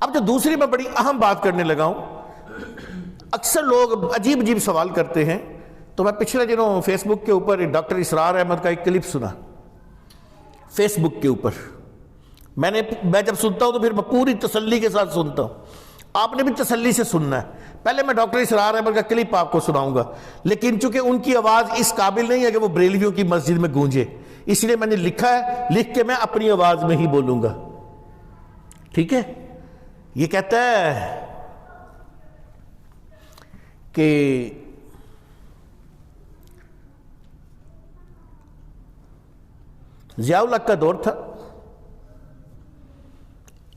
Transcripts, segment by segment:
اب جو دوسری میں بڑی اہم بات کرنے لگا ہوں، اکثر لوگ عجیب عجیب سوال کرتے ہیں، تو میں پچھلے دنوں فیس بک کے اوپر ڈاکٹر اسرار احمد کا ایک کلپ سنا فیس بک کے اوپر۔ میں جب سنتا ہوں تو پھر میں پوری تسلی کے ساتھ سنتا ہوں، آپ نے بھی تسلی سے سننا ہے۔ پہلے میں ڈاکٹر اسرار احمد کا کلپ آپ کو سناؤں گا، لیکن چونکہ ان کی آواز اس قابل نہیں ہے کہ وہ بریلویوں کی مسجد میں گونجے، اس لیے میں نے لکھا ہے، لکھ کے میں اپنی آواز میں ہی بولوں گا، ٹھیک ہے؟ یہ کہتا ہے کہ ضیاء الحق کا دور تھا،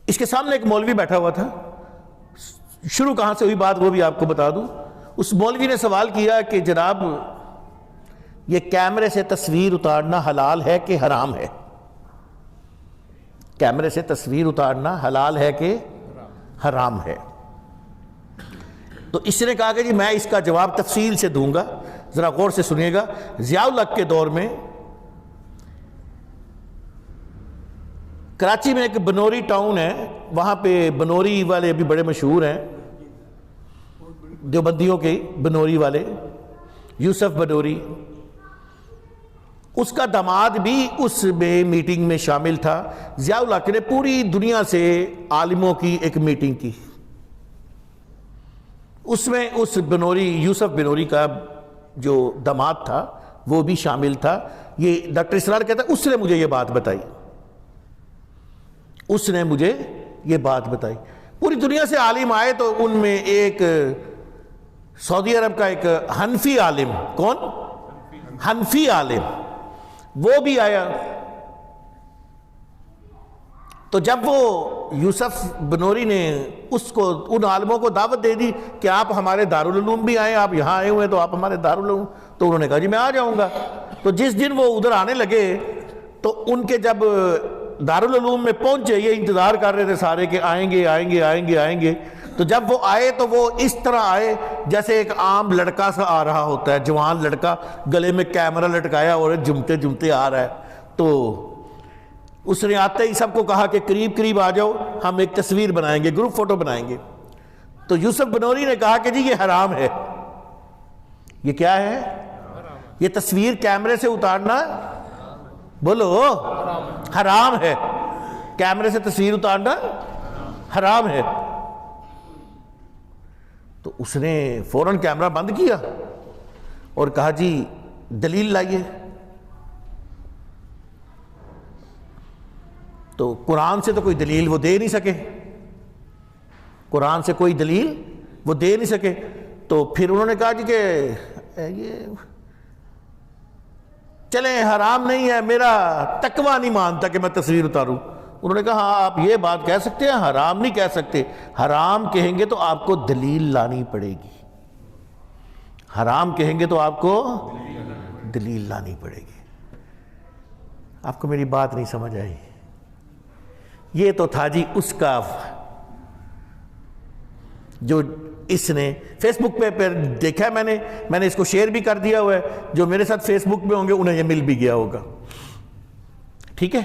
اس کے سامنے ایک مولوی بیٹھا ہوا تھا۔ شروع کہاں سے ہوئی بات وہ بھی آپ کو بتا دوں۔ اس مولوی نے سوال کیا کہ جناب یہ کیمرے سے تصویر اتارنا حلال ہے کہ حرام ہے؟ کیمرے سے تصویر اتارنا حلال ہے کہ حرام ہے؟ تو اس نے کہا کہ جی میں اس کا جواب تفصیل سے دوں گا، ذرا غور سے سنیے گا۔ ضیاء الحق کے دور میں کراچی میں ایک بنوری ٹاؤن ہے، وہاں پہ بنوری والے بھی بڑے مشہور ہیں، دیوبندیوں کے بنوری والے، یوسف بنوری، اس کا داماد بھی اس میں میٹنگ میں شامل تھا۔ ضیاء الحق نے پوری دنیا سے عالموں کی ایک میٹنگ کی، اس میں اس بنوری یوسف بنوری کا جو داماد تھا وہ بھی شامل تھا۔ یہ ڈاکٹر اسرار کہتا ہے اس نے مجھے یہ بات بتائی، اس نے مجھے یہ بات بتائی۔ پوری دنیا سے عالم آئے تو ان میں ایک سعودی عرب کا ایک حنفی عالم، کون؟ حنفی عالم، وہ بھی آیا۔ تو جب وہ یوسف بنوری نے اس کو ان عالموں کو دعوت دے دی کہ آپ ہمارے دارالعلوم بھی آئیں، آپ یہاں آئے ہوئے تو آپ ہمارے دارالعلوم، تو انہوں نے کہا جی میں آ جاؤں گا۔ تو جس دن وہ ادھر آنے لگے تو ان کے جب دارالعلوم میں پہنچے، یہ انتظار کر رہے تھے سارے کہ آئیں گے آئیں گے آئیں گے آئیں گے، تو جب وہ آئے تو وہ اس طرح آئے جیسے ایک عام لڑکا سا آ رہا ہوتا ہے، جوان لڑکا گلے میں کیمرہ لٹکایا اور جمتے جمتے آ رہا ہے۔ تو اس نے آتے ہی سب کو کہا کہ قریب قریب آ جاؤ، ہم ایک تصویر بنائیں گے، گروپ فوٹو بنائیں گے۔ تو یوسف بنوری نے کہا کہ جی یہ حرام ہے۔ یہ کیا ہے؟ یہ تصویر کیمرے سے اتارنا، بولو، حرام ہے۔ کیمرے سے تصویر اتارنا حرام ہے۔ تو اس نے فوراً کیمرہ بند کیا اور کہا جی دلیل لائیے۔ تو قرآن سے تو کوئی دلیل وہ دے نہیں سکے، قرآن سے کوئی دلیل وہ دے نہیں سکے۔ تو پھر انہوں نے کہا جی کہ یہ چلیں حرام نہیں ہے، میرا تقویٰ نہیں مانتا کہ میں تصویر اتاروں۔ انہوں نے کہا ہاں آپ یہ بات کہہ سکتے ہیں، حرام نہیں کہہ سکتے۔ حرام کہیں گے تو آپ کو دلیل لانی پڑے گی، حرام کہیں گے تو آپ کو دلیل لانی پڑے گی۔ آپ کو میری بات نہیں سمجھ آئی؟ یہ تو تھا جی اس کا جو اس نے فیس بک پہ دیکھا، میں نے اس کو شیئر بھی کر دیا ہوا ہے، جو میرے ساتھ فیس بک پہ ہوں گے انہیں یہ مل بھی گیا ہوگا، ٹھیک ہے؟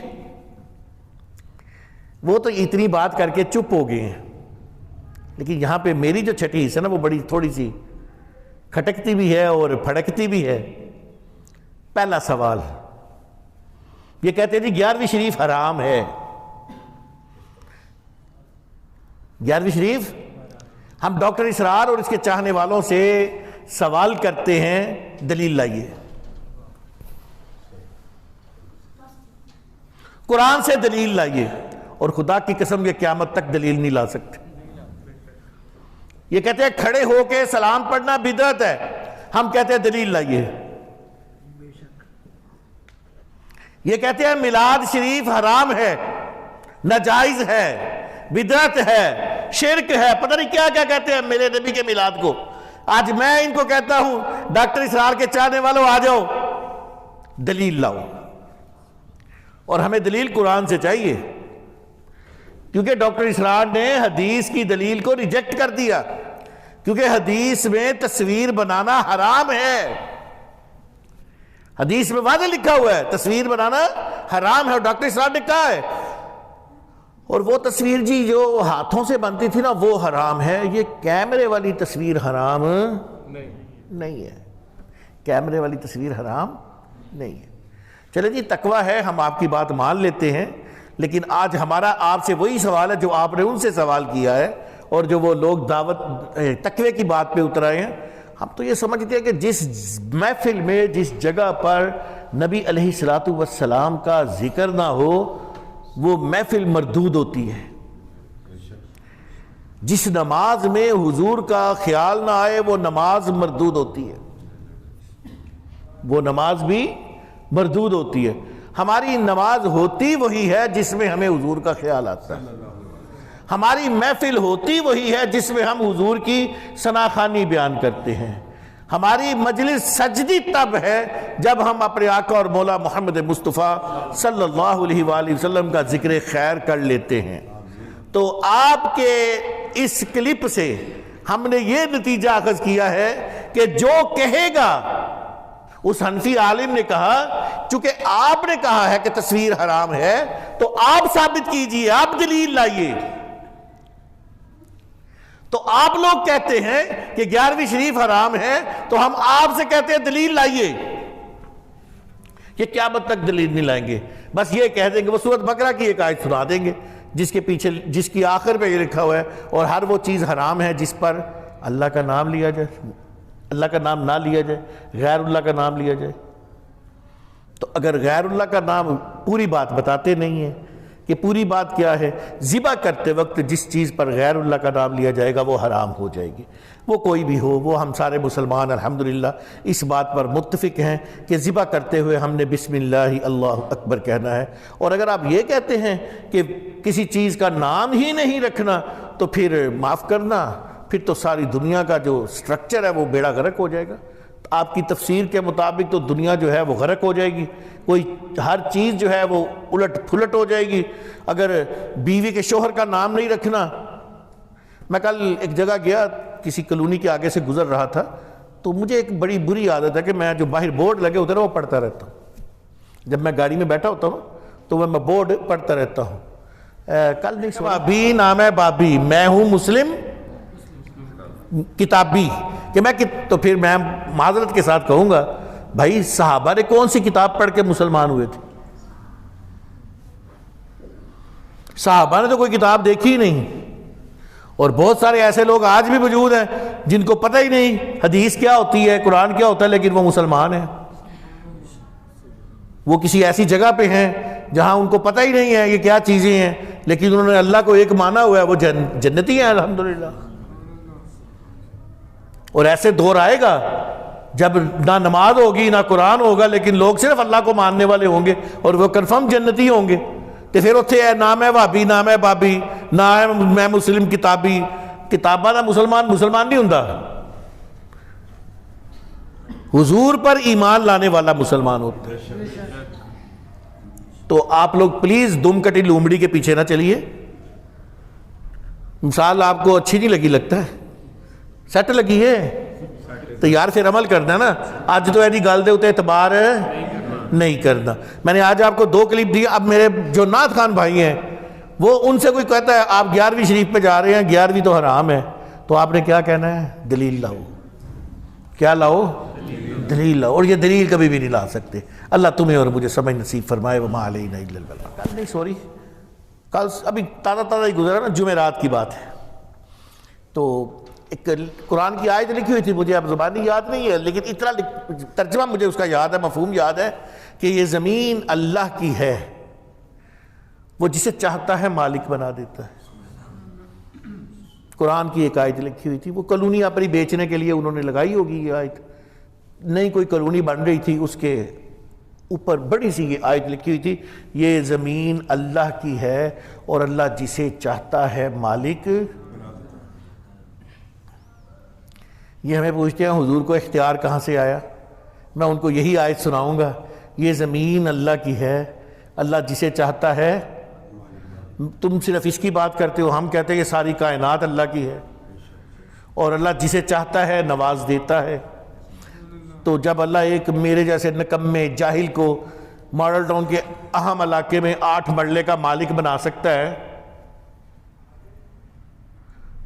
وہ تو اتنی بات کر کے چپ ہو گئے ہیں، لیکن یہاں پہ میری جو چھٹی حصہ ہے نا وہ بڑی تھوڑی سی کھٹکتی بھی ہے اور پھڑکتی بھی ہے۔ پہلا سوال یہ کہتے ہیں جی 11ویں شریف حرام ہے۔ 11ویں شریف، ہم ڈاکٹر اسرار اور اس کے چاہنے والوں سے سوال کرتے ہیں دلیل لائیے۔ قرآن سے دلیل لائیے، اور خدا کی قسم یہ قیامت تک دلیل نہیں لا سکتے۔ یہ کہتے ہیں کھڑے ہو کے سلام پڑھنا بدعت ہے، ہم کہتے ہیں دلیل لائیے۔ یہ کہتے ہیں میلاد شریف حرام ہے، ناجائز ہے، بدعت ہے، شرک ہے، پتہ نہیں کیا کیا کہتے ہیں میرے نبی کے میلاد کو۔ آج میں ان کو کہتا ہوں ڈاکٹر اسرار کے چاہنے والوں آ جاؤ، دلیل لاؤ، اور ہمیں دلیل قرآن سے چاہیے، کیونکہ ڈاکٹر اسرار نے حدیث کی دلیل کو ریجیکٹ کر دیا، کیونکہ حدیث میں تصویر بنانا حرام ہے۔ حدیث میں واضح لکھا ہوا ہے تصویر بنانا حرام ہے، اور ڈاکٹر اسرار نے کہا ہے اور وہ تصویر جی جو ہاتھوں سے بنتی تھی نا وہ حرام ہے، یہ کیمرے والی تصویر حرام نہیں ہے، کیمرے والی تصویر حرام نہیں ہے۔ چلے جی تقویٰ ہے، ہم آپ کی بات مان لیتے ہیں، لیکن آج ہمارا آپ سے وہی سوال ہے جو آپ نے ان سے سوال کیا ہے، اور جو وہ لوگ دعوت تقوی کی بات پہ اتر آئے ہیں۔ ہم تو یہ سمجھتے ہیں کہ جس محفل میں جس جگہ پر نبی علیہ السلام کا ذکر نہ ہو وہ محفل مردود ہوتی ہے، جس نماز میں حضور کا خیال نہ آئے وہ نماز مردود ہوتی ہے، وہ نماز بھی مردود ہوتی ہے۔ ہماری نماز ہوتی وہی ہے جس میں ہمیں حضور کا خیال آتا ہے، ہماری محفل ہوتی وہی ہے جس میں ہم حضور کی ثناخوانی بیان کرتے ہیں، ہماری مجلس سجدی تب ہے جب ہم اپنے آقا اور مولا محمد مصطفیٰ صلی اللہ علیہ وآلہ وسلم کا ذکر خیر کر لیتے ہیں۔ تو آپ کے اس کلپ سے ہم نے یہ نتیجہ اخذ کیا ہے کہ جو کہے گا، اس حنفی عالم نے کہا چونکہ آپ نے کہا ہے کہ تصویر حرام ہے تو آپ ثابت کیجئے، آپ دلیل لائیے۔ تو آپ لوگ کہتے ہیں کہ 11ویں شریف حرام ہے تو ہم آپ سے کہتے ہیں دلیل لائیے، یہ قیامت تک دلیل نہیں لائیں گے، بس یہ کہہ دیں گے، وہ سورۃ بقرہ کی ایک آیت سنا دیں گے جس کے پیچھے جس کی آخر پہ یہ لکھا ہوا ہے اور ہر وہ چیز حرام ہے جس پر اللہ کا نام لیا جائے، اللہ کا نام نہ لیا جائے، غیر اللہ کا نام لیا جائے۔ تو اگر غیر اللہ کا نام پوری بات بتاتے نہیں ہیں کہ پوری بات کیا ہے، ذبح کرتے وقت جس چیز پر غیر اللہ کا نام لیا جائے گا وہ حرام ہو جائے گی، وہ کوئی بھی ہو، وہ ہم سارے مسلمان الحمدللہ اس بات پر متفق ہیں کہ ذبح کرتے ہوئے ہم نے بسم اللہ اللہ اکبر کہنا ہے۔ اور اگر آپ یہ کہتے ہیں کہ کسی چیز کا نام ہی نہیں رکھنا تو پھر معاف کرنا، پھر تو ساری دنیا کا جو سٹرکچر ہے وہ بیڑا غرق ہو جائے گا۔ آپ کی تفسیر کے مطابق تو دنیا جو ہے وہ غرق ہو جائے گی، کوئی ہر چیز جو ہے وہ الٹ پھلٹ ہو جائے گی۔ اگر بیوی کے شوہر کا نام نہیں رکھنا، میں کل ایک جگہ گیا، کسی کالونی کے آگے سے گزر رہا تھا، تو مجھے ایک بڑی بری عادت ہے کہ میں جو باہر بورڈ لگے ہوتے ہیں وہ پڑھتا رہتا ہوں۔ جب میں گاڑی میں بیٹھا ہوتا ہوں تو میں بورڈ پڑھتا رہتا ہوں۔ کل نہیں سنا بابی نام ہے بابی، میں ہوں مسلم کتابی، کہ میں تو پھر میں معذرت کے ساتھ کہوں گا بھائی صحابہ نے کون سی کتاب پڑھ کے مسلمان ہوئے تھے؟ صحابہ نے تو کوئی کتاب دیکھی ہی نہیں، اور بہت سارے ایسے لوگ آج بھی موجود ہیں جن کو پتہ ہی نہیں حدیث کیا ہوتی ہے، قرآن کیا ہوتا ہے، لیکن وہ مسلمان ہیں۔ وہ کسی ایسی جگہ پہ ہیں جہاں ان کو پتہ ہی نہیں ہے یہ کیا چیزیں ہیں، لیکن انہوں نے اللہ کو ایک مانا ہوا ہے، وہ جنتی ہیں الحمدللہ۔ اور ایسے دور آئے گا جب نہ نماز ہوگی نہ قرآن ہوگا، لیکن لوگ صرف اللہ کو ماننے والے ہوں گے اور وہ کنفرم جنتی ہوں گے۔ تو پھر اتنے ہے نام ہے وہابی، نام ہے بابی، نہ ہے میں مسلم کتابی، کتابہ نہ مسلمان نہیں ہوندا، حضور پر ایمان لانے والا مسلمان ہوتا ہے۔ تو آپ لوگ پلیز دم کٹی لومڑی کے پیچھے نہ چلیے۔ مثال آپ کو اچھی نہیں لگی لگتا ہے، سیٹ لگی ہے تو یار پھر عمل کرنا نا، آج تو ایسی گل دے ہوتے اعتبار نہیں کرنا۔ میں نے آج آپ کو 2 کلپ دی، اب میرے جو نعت خان بھائی ہیں وہ ان سے کوئی کہتا ہے آپ 11ویں شریف پہ جا رہے ہیں، 11ویں تو حرام ہے، تو آپ نے کیا کہنا ہے؟ دلیل لاؤ۔ کیا لاؤ؟ دلیل لاؤ، اور یہ دلیل کبھی بھی نہیں لا سکتے۔ اللہ تمہیں اور مجھے سمجھ نصیب فرمائے۔ وما علینا الا البلاغ۔ کل نہیں، سوری، کل ابھی تازہ ہی گزرا نا، جمعرات کی بات ہے، تو ایک قرآن کی آیت لکھی ہوئی تھی، مجھے اب زبانی یاد نہیں ہے لیکن اتنا ترجمہ مجھے اس کا یاد ہے، مفہوم یاد ہے کہ یہ زمین اللہ کی ہے، وہ جسے چاہتا ہے مالک بنا دیتا ہے۔ قرآن کی ایک آیت لکھی ہوئی تھی، وہ کالونی اپنی بیچنے کے لیے انہوں نے لگائی ہوگی یہ آیت، نئی کوئی کالونی بن رہی تھی، اس کے اوپر بڑی سی یہ آیت لکھی ہوئی تھی، یہ زمین اللہ کی ہے اور اللہ جسے چاہتا ہے مالک۔ یہ ہمیں پوچھتے ہیں حضور کو اختیار کہاں سے آیا؟ میں ان کو یہی آیت سناؤں گا، یہ زمین اللہ کی ہے، اللہ جسے چاہتا ہے۔ تم صرف اس کی بات کرتے ہو، ہم کہتے ہیں یہ ساری کائنات اللہ کی ہے، اور اللہ جسے چاہتا ہے نواز دیتا ہے۔ تو جب اللہ ایک میرے جیسے نکمے جاہل کو ماڈل ٹاؤن کے اہم علاقے میں 8 مرلے کا مالک بنا سکتا ہے،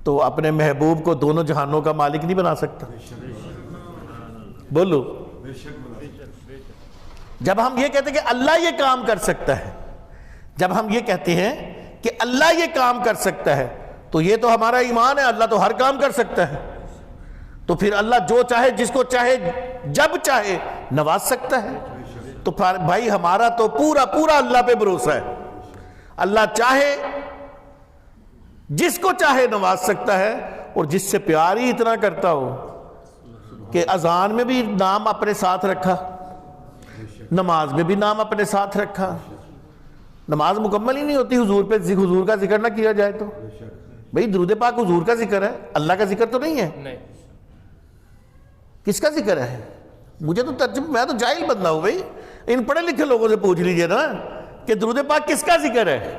تو اپنے محبوب کو دونوں جہانوں کا مالک نہیں بنا سکتا؟ بولو. جب ہم یہ کہتے ہیں کہ اللہ یہ کام کر سکتا ہے، جب ہم یہ کہتے ہیں کہ اللہ یہ کام کر سکتا ہے، تو یہ تو ہمارا ایمان ہے، اللہ تو ہر کام کر سکتا ہے. تو پھر اللہ جو چاہے، جس کو چاہے، جب چاہے نواز سکتا ہے. تو بھائی ہمارا تو پورا پورا اللہ پہ بھروسہ ہے. اللہ چاہے جس کو چاہے نواز سکتا ہے، اور جس سے پیار ہی اتنا کرتا ہو کہ اذان میں بھی نام اپنے ساتھ رکھا، نماز میں بھی نام اپنے ساتھ رکھا. نماز مکمل ہی نہیں ہوتی حضور پہ حضور کا ذکر نہ کیا جائے تو. بھئی درود پاک حضور کا ذکر ہے، اللہ کا ذکر تو نہیں ہے. کس کا ذکر ہے؟ مجھے تو ترجمہ، میں تو جاہل بندہ ہوں بھئی. ان پڑھے لکھے لوگوں سے پوچھ لیجئے نا کہ درود پاک کس کا ذکر ہے.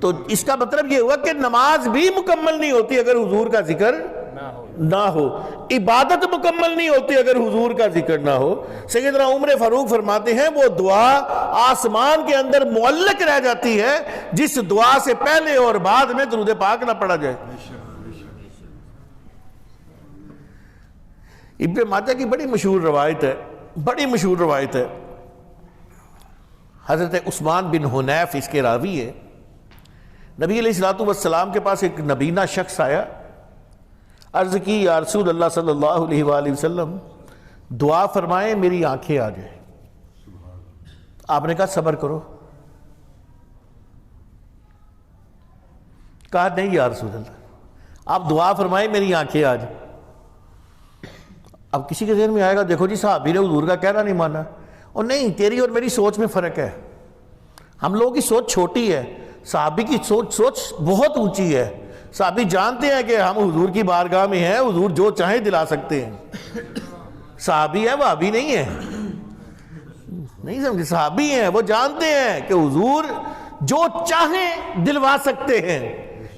تو اس کا مطلب یہ ہوا کہ نماز بھی مکمل نہیں ہوتی اگر حضور کا ذکر نہ ہو. عبادت مکمل نہیں ہوتی اگر حضور کا ذکر نہ ہو. سیدنا عمر فاروق فرماتے ہیں وہ دعا آسمان کے اندر معلق رہ جاتی ہے جس دعا سے پہلے اور بعد میں درود پاک نہ پڑھا جائے. ابن ماجہ کی بڑی مشہور روایت ہے، بڑی مشہور روایت ہے. حضرت عثمان بن حنیف اس کے راوی ہے. نبی علیہ السلام کے پاس ایک نبینہ شخص آیا، عرض کی یا رسول اللہ صلی اللہ علیہ وآلہ وسلم دعا فرمائیں میری آنکھیں آ جائیں. آپ نے کہا صبر کرو. کہا نہیں یا رسول اللہ آپ دعا فرمائیں میری آنکھیں آ جائیں. اب کسی کے ذہن میں آئے گا دیکھو جی صحابی نے حضور کا کہنا نہیں مانا. اور نہیں، تیری اور میری سوچ میں فرق ہے. ہم لوگوں کی سوچ چھوٹی ہے، صحابی کی سوچ بہت اونچی ہے. صحابی جانتے ہیں کہ ہم حضور کی بارگاہ میں ہیں، حضور جو چاہیں دلا سکتے ہیں. صحابی ہے، وہابی نہیں ہے. نہیں سمجھے؟ صحابی ہیں، وہ جانتے ہیں کہ حضور جو چاہیں دلوا سکتے ہیں.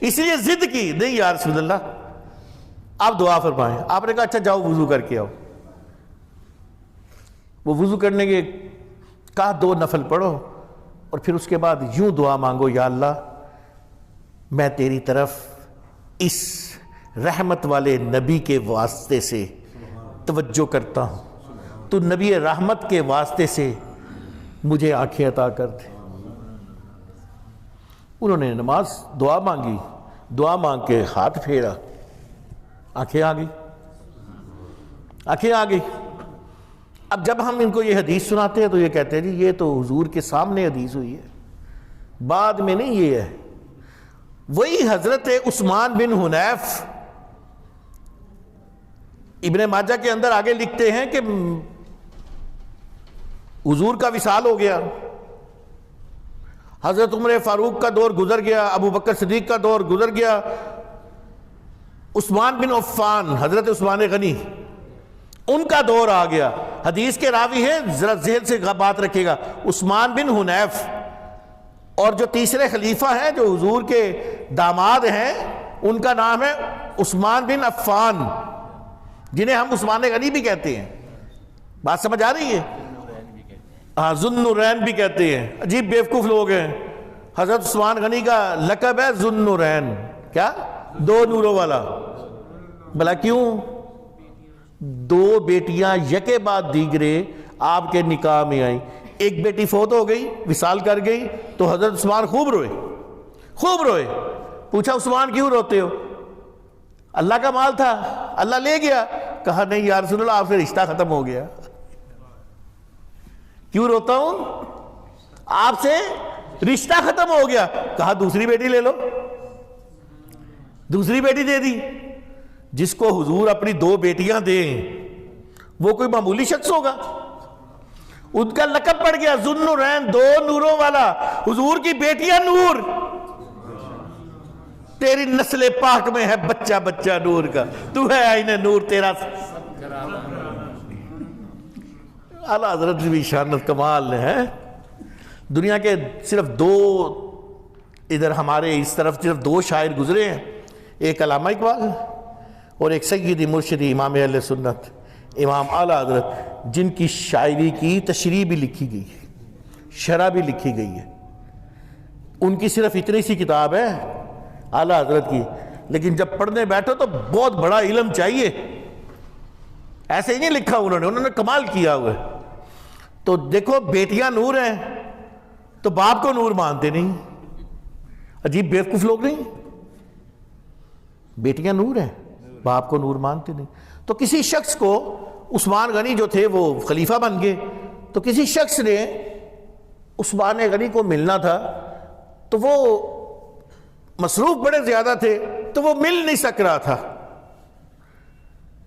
اس لیے ضد کی نہیں یا رسول اللہ آپ دعا فرمائیں. آپ نے کہا اچھا جاؤ وضو کر کے آؤ. وہ وضو کرنے کے کہا 2 نفل پڑھو اور پھر اس کے بعد یوں دعا مانگو یا اللہ میں تیری طرف اس رحمت والے نبی کے واسطے سے توجہ کرتا ہوں، تو نبی رحمت کے واسطے سے مجھے آنکھیں عطا کر دے. انہوں نے نماز دعا مانگی، دعا مانگ کے ہاتھ پھیرا، آنکھیں آ گئی، آنکھیں آ گئی. اب جب ہم ان کو یہ حدیث سناتے ہیں تو یہ کہتے ہیں جی یہ تو حضور کے سامنے حدیث ہوئی ہے، بعد میں نہیں. یہ ہے وہی حضرت عثمان بن حنیف ابن ماجہ کے اندر آگے لکھتے ہیں کہ حضور کا وصال ہو گیا، حضرت عمر فاروق کا دور گزر گیا، ابو بکر صدیق کا دور گزر گیا، عثمان بن عفان، حضرت عثمان غنی، ان کا دور آ گیا. حدیث کے راوی ہیں، ذرا ذہن سے بات رکھے گا، عثمان بن حنیف. اور جو تیسرے خلیفہ ہیں جو حضور کے داماد ہیں ان کا نام ہے عثمان بن عفان، جنہیں ہم عثمان غنی بھی کہتے ہیں. بات سمجھ آ رہی ہے؟ ہاں، ذو النورین بھی کہتے ہیں. عجیب بیوقوف لوگ ہیں. حضرت عثمان غنی کا لقب ہے ذو النورین. کیا؟ 2 نوروں والا. بھلا کیوں؟ 2 بیٹیاں یکے بعد دیگرے آپ کے نکاح میں آئیں. ایک بیٹی فوت ہو گئی، وصال کر گئی، تو حضرت عثمان خوب روئے، خوب روئے. پوچھا عثمان کیوں روتے ہو؟ اللہ کا مال تھا، اللہ لے گیا. کہا نہیں یا رسول اللہ آپ سے رشتہ ختم ہو گیا. کیوں روتا ہوں؟ آپ سے رشتہ ختم ہو گیا. کہا دوسری بیٹی لے لو. دوسری بیٹی دے دی. جس کو حضور اپنی 2 بیٹیاں دیں وہ کوئی معمولی شخص ہوگا؟ ان کا لقب پڑ گیا ذو النورین، 2 نوروں والا. حضور کی بیٹیاں نور. تیری نسل پاک میں ہے بچہ بچہ نور کا، تو ہے آئین نور تیرا. اعلیٰ حضرت بھی شانت کمال ہے. دنیا کے صرف 2 ادھر ہمارے اس طرف صرف 2 شاعر گزرے ہیں، ایک علامہ اقبال اور ایک سیدی مرشدی امام اہل سنت امام اعلیٰ حضرت، جن کی شاعری کی تشریح بھی لکھی گئی ہے، شرح بھی لکھی گئی ہے. ان کی صرف اتنی سی کتاب ہے اعلیٰ حضرت کی، لیکن جب پڑھنے بیٹھو تو بہت بڑا علم چاہیے، ایسے ہی نہیں لکھا انہوں نے کمال کیا ہوا ہے۔ تو دیکھو بیٹیاں نور ہیں تو باپ کو نور مانتے نہیں، عجیب بیوقوف لوگ نہیں، بیٹیاں نور ہیں باپ کو نور مانتے نہیں۔ تو کسی شخص کو، عثمان غنی جو تھے وہ خلیفہ بن گئے، تو کسی شخص نے عثمان غنی کو ملنا تھا، تو وہ مصروف بڑے زیادہ تھے تو وہ مل نہیں سک رہا تھا۔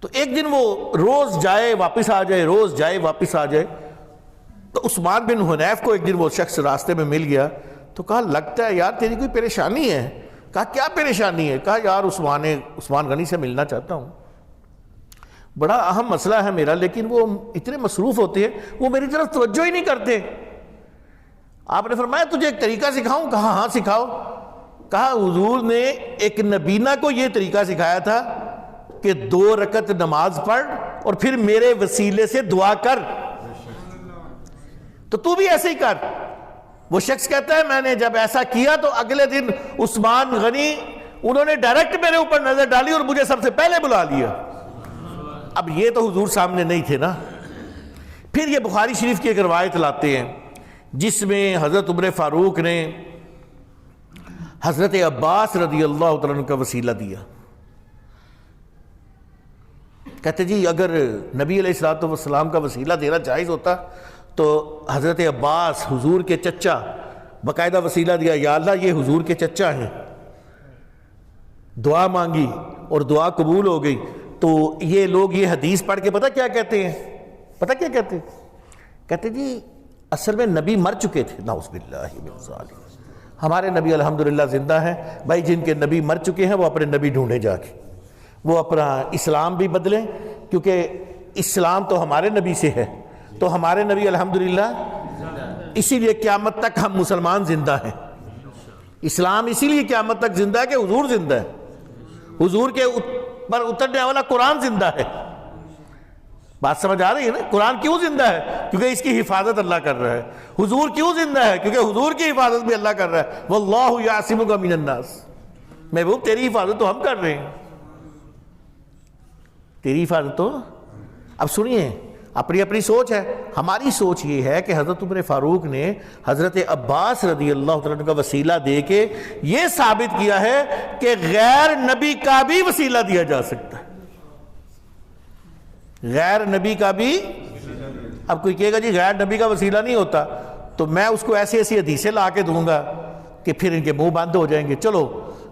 تو ایک دن وہ روز جائے واپس آ جائے، روز جائے واپس آ جائے، تو عثمان بن حنیف کو ایک دن وہ شخص راستے میں مل گیا، تو کہا لگتا ہے یار تیری کوئی پریشانی ہے۔ کہا کیا پریشانی ہے؟ کہا یار عثمان غنی سے ملنا چاہتا ہوں، بڑا اہم مسئلہ ہے میرا، لیکن وہ اتنے مصروف ہوتے ہیں وہ میری طرف توجہ ہی نہیں کرتے۔ آپ نے فرمایا تجھے ایک طریقہ سکھاؤں؟ کہا ہاں سکھاؤ۔ کہا حضور نے ایک نبینا کو یہ طریقہ سکھایا تھا کہ 2 رکعت نماز پڑھ اور پھر میرے وسیلے سے دعا کر، تو بھی ایسے ہی کر۔ وہ شخص کہتا ہے میں نے جب ایسا کیا تو اگلے دن عثمان غنی انہوں نے ڈائریکٹ میرے اوپر نظر ڈالی اور مجھے سب سے پہلے بلا لیا۔ اب یہ تو حضور سامنے نہیں تھے نا۔ پھر یہ بخاری شریف کی ایک روایت لاتے ہیں جس میں حضرت عمر فاروق نے حضرت عباس رضی اللہ تعالیٰ عنہ کا وسیلہ دیا۔ کہتے جی اگر نبی علیہ الصلوۃ والسلام کا وسیلہ دینا جائز ہوتا تو حضرت عباس حضور کے چچا باقاعدہ وسیلہ دیا، یا اللہ یہ حضور کے چچا ہیں، دعا مانگی اور دعا قبول ہو گئی۔ تو یہ لوگ یہ حدیث پڑھ کے پتہ کیا کہتے ہیں؟ پتہ کیا کہتے ہیں؟ کہتے جی اصل میں نبی مر چکے تھے، نعوذ باللہ من ذالک۔ ہمارے نبی الحمدللہ زندہ ہیں بھائی، جن کے نبی مر چکے ہیں وہ اپنے نبی ڈھونڈے جا کے، وہ اپنا اسلام بھی بدلیں، کیونکہ اسلام تو ہمارے نبی سے ہے، تو ہمارے نبی الحمدللہ، اسی لیے قیامت تک ہم مسلمان زندہ ہیں۔ اسلام اسی لیے قیامت تک زندہ ہے کہ حضور زندہ ہے، حضور کے پر اترنے والا قرآن زندہ ہے۔ بات سمجھ آ رہی ہے نا؟ قرآن کیوں زندہ ہے؟ کیونکہ اس کی حفاظت اللہ کر رہا ہے۔ حضور کیوں زندہ ہے؟ کیونکہ حضور کی حفاظت بھی اللہ کر رہا ہے۔ واللہ یعصمک من الناس، محبوب تیری حفاظت تو ہم کر رہے ہیں، تیری حفاظت تو۔ اب سنیے، اپنی اپنی سوچ ہے، ہماری سوچ یہ ہے کہ حضرت عمر فاروق نے حضرت عباس رضی اللہ تعالیٰ عنہ کا وسیلہ دے کے یہ ثابت کیا ہے کہ غیر نبی کا بھی وسیلہ دیا جا سکتا ہے، غیر نبی کا بھی۔ اب کوئی کہے گا جی غیر نبی کا وسیلہ نہیں ہوتا، تو میں اس کو ایسی ایسی حدیثیں لا کے دوں گا کہ پھر ان کے منہ بند ہو جائیں گے۔ چلو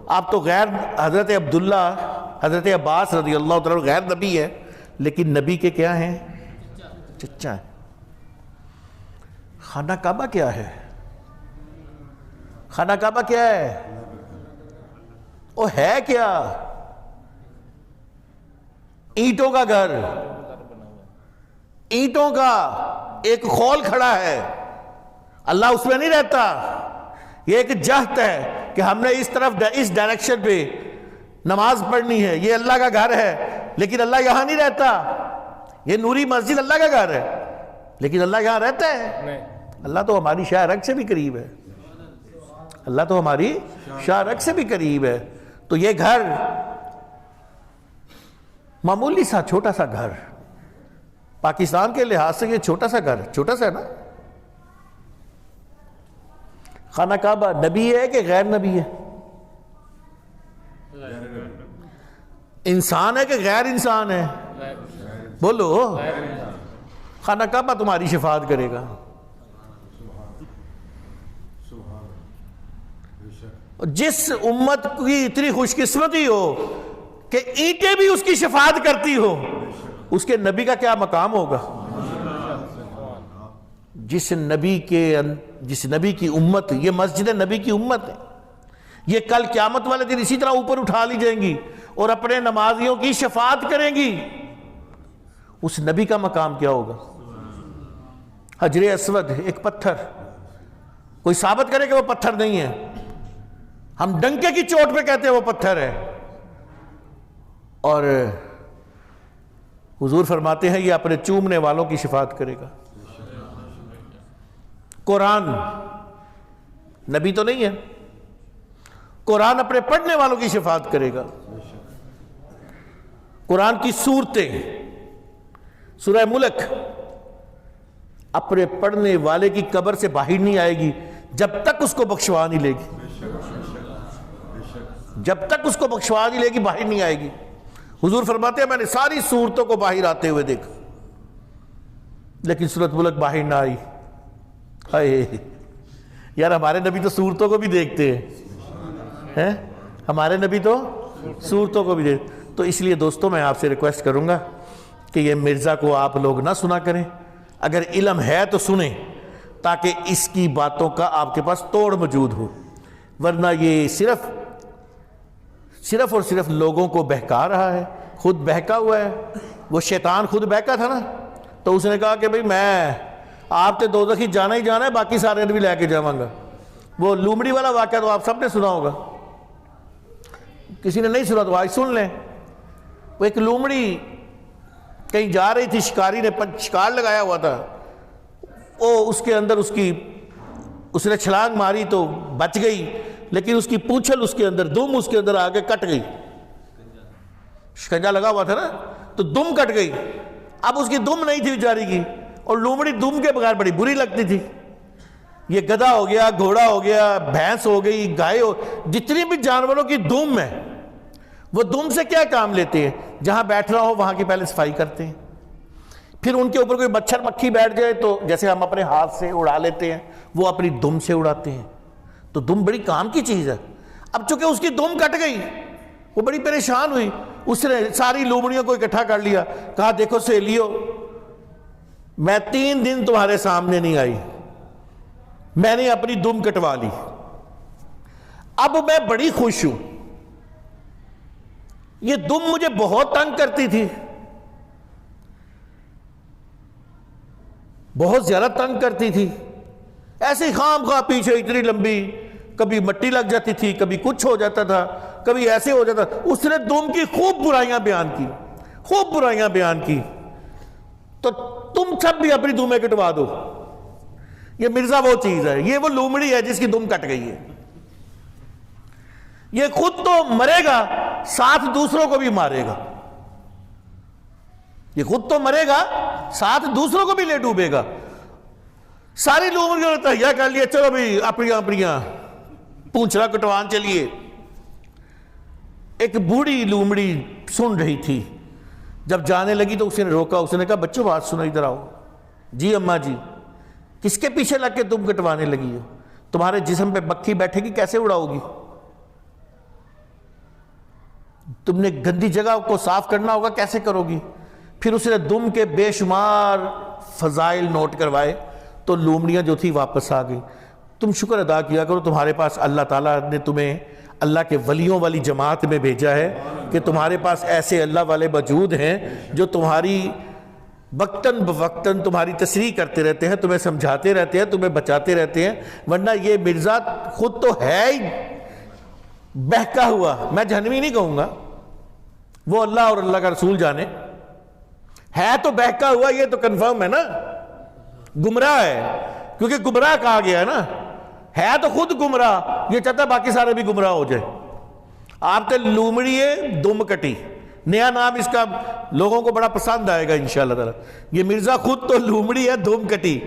آپ تو غیر، حضرت عبداللہ حضرت عباس رضی اللہ تعالیٰ غیر نبی ہے، لیکن نبی کے کیا ہیں؟ چچا ہے۔ خانہ کعبہ کیا ہے؟ خانہ کعبہ کیا ہے؟ وہ ہے کیا؟ اینٹوں کا گھر، اینٹوں کا ایک خول کھڑا ہے، اللہ اس میں نہیں رہتا۔ یہ ایک جہت ہے کہ ہم نے اس طرف، اس ڈائریکشن پہ نماز پڑھنی ہے، یہ اللہ کا گھر ہے، لیکن اللہ یہاں نہیں رہتا۔ یہ نوری مسجد اللہ کا گھر ہے، لیکن اللہ یہاں رہتا ہے؟ اللہ تو ہماری شاہ رگ سے بھی قریب ہے، اللہ تو ہماری شاہ رگ سے بھی قریب ہے۔ تو یہ گھر معمولی سا چھوٹا سا گھر، پاکستان کے لحاظ سے یہ چھوٹا سا گھر، چھوٹا سا ہے نا۔ خانہ کعبہ نبی ہے کہ غیر نبی ہے؟ انسان ہے کہ غیر انسان ہے؟ بولو۔ خانہ کعبہ تمہاری شفاعت کرے گا۔ جس امت کی اتنی خوش قسمتی ہو کہ اینٹیں بھی اس کی شفاعت کرتی ہو، اس کے نبی کا کیا مقام ہوگا؟ جس نبی کی امت، یہ مسجد نبی کی امت ہے، یہ کل قیامت والے دن اسی طرح اوپر اٹھا لی جائیں گی اور اپنے نمازیوں کی شفاعت کریں گی۔ اس نبی کا مقام کیا ہوگا؟ حجر اسود ایک پتھر، کوئی ثابت کرے کہ وہ پتھر نہیں ہے، ہم ڈنکے کی چوٹ پہ کہتے ہیں وہ پتھر ہے، اور حضور فرماتے ہیں یہ اپنے چومنے والوں کی شفاعت کرے گا۔ قرآن نبی تو نہیں ہے، قرآن اپنے پڑھنے والوں کی شفاعت کرے گا. قرآن کی سورتیں، سورہ ملک اپنے پڑھنے والے کی قبر سے باہر نہیں آئے گی جب تک اس کو بخشوا نہیں لے گی. جب تک اس کو بخشوا نہیں لے گی باہر نہیں آئے گی. حضور فرماتے ہیں میں نے ساری سورتوں کو باہر آتے ہوئے دیکھا لیکن سورۃ ملک باہر نہ آئی. ہائے یار، ہمارے نبی تو سورتوں کو بھی دیکھتے ہیں، ہمارے نبی تو سورتوں کو بھی دیکھتے. تو اس لیے دوستوں میں آپ سے ریکویسٹ کروں گا کہ یہ مرزا کو آپ لوگ نہ سنا کریں. اگر علم ہے تو سنیں تاکہ اس کی باتوں کا آپ کے پاس توڑ موجود ہو، ورنہ یہ صرف اور صرف لوگوں کو بہکا رہا ہے. خود بہکا ہوا ہے. وہ شیطان خود بہکا تھا نا، تو اس نے کہا کہ بھئی میں آپ تے دوزخی جانا ہی جانا ہے، باقی سارے بھی لے کے جاواں گا. وہ لومڑی والا واقعہ تو آپ سب نے سنا ہوگا، کسی نے نہیں سنا تو آج سن لیں. وہ ایک لومڑی کہیں جا رہی تھی، شکاری نے شکار لگایا ہوا تھا، وہ اس کے اندر اس نے چھلانگ ماری تو بچ گئی، لیکن اس کی پونچھل اس کے اندر، دم اس کے اندر آگے کٹ گئی. شکنجا لگا ہوا تھا نا، تو دم کٹ گئی. اب اس کی دم نہیں تھی بیچاری کی، اور لومڑی دم کے بغیر بڑی بری لگتی تھی. یہ گدھا ہو گیا، گھوڑا ہو گیا، بھینس ہو گئی، گائے ہو، جتنی بھی جانوروں کی دم ہے، وہ دم سے کیا کام لیتے ہیں؟ جہاں بیٹھنا ہو وہاں کی پہلے صفائی کرتے ہیں. پھر ان کے اوپر کوئی مچھر مکھی بیٹھ جائے تو جیسے ہم اپنے ہاتھ سے اڑا لیتے ہیں، وہ اپنی دم سے اڑاتے ہیں. تو دم بڑی کام کی چیز ہے. اب چونکہ اس کی دم کٹ گئی، وہ بڑی پریشان ہوئی. اس نے ساری لومڑیوں کو اکٹھا کر لیا، کہا دیکھو سہیلیو، میں 3 دن تمہارے سامنے نہیں آئی، میں نے اپنی دم کٹوا لی، اب میں بڑی خوش ہوں. یہ دم مجھے بہت تنگ کرتی تھی، بہت زیادہ تنگ کرتی تھی. ایسے ہی خام خواہ پیچھے اتنی لمبی، کبھی مٹی لگ جاتی تھی، کبھی کچھ ہو جاتا تھا، کبھی ایسے ہو جاتا. اس نے دم کی خوب برائیاں بیان کی، خوب برائیاں بیان کی. تو تم سب بھی اپنی دمیں کٹوا دو. یہ مرزا وہ چیز ہے، یہ وہ لومڑی ہے جس کی دم کٹ گئی ہے. یہ خود تو مرے گا، ساتھ دوسروں کو بھی مارے گا. یہ خود تو مرے گا، ساتھ دوسروں کو بھی لے ڈوبے گا. ساری لومڑیوں نے تہیا کر لیا، چلو بھئی اپنیاں پونچھلا کٹوان چلیے. ایک بوڑھی لومڑی سن رہی تھی، جب جانے لگی تو اس نے روکا. اس نے کہا بچوں بات سنو، ادھر آؤ. جی اماں جی. کس کے پیچھے لگ کے تم کٹوانے لگی ہو؟ تمہارے جسم پہ مکھی بیٹھے گی، کیسے اڑاؤ گی؟ تم نے گندی جگہ کو صاف کرنا ہوگا، کیسے کرو گی؟ پھر اس نے دم کے بے شمار فضائل نوٹ کروائے تو لومڑیاں جو تھی واپس آ گئی. تم شکر ادا کیا کرو، تمہارے پاس اللہ تعالیٰ نے تمہیں اللہ کے ولیوں والی جماعت میں بھیجا ہے کہ تمہارے پاس ایسے اللہ والے موجود ہیں جو تمہاری وقتاً بوقتاً تمہاری تصریح کرتے رہتے ہیں، تمہیں سمجھاتے رہتے ہیں، تمہیں بچاتے رہتے ہیں. ورنہ یہ مرزا خود تو ہے ہی بہکا ہوا، میں جہنمی نہیں کہوں گا، وہ اللہ اور اللہ کا رسول جانے. ہے تو بہکا ہوا، یہ تو کنفرم ہے نا، گمراہ ہے، کیونکہ گمراہ کہا گیا ہے نا. ہے تو خود گمراہ، یہ چاہتا ہے باقی سارے بھی گمراہ ہو جائے. آپ تے لومڑی ہے دم کٹی، نیا نام اس کا لوگوں کو بڑا پسند آئے گا انشاءاللہ تعالی. یہ مرزا خود تو لومڑی ہے دم کٹی.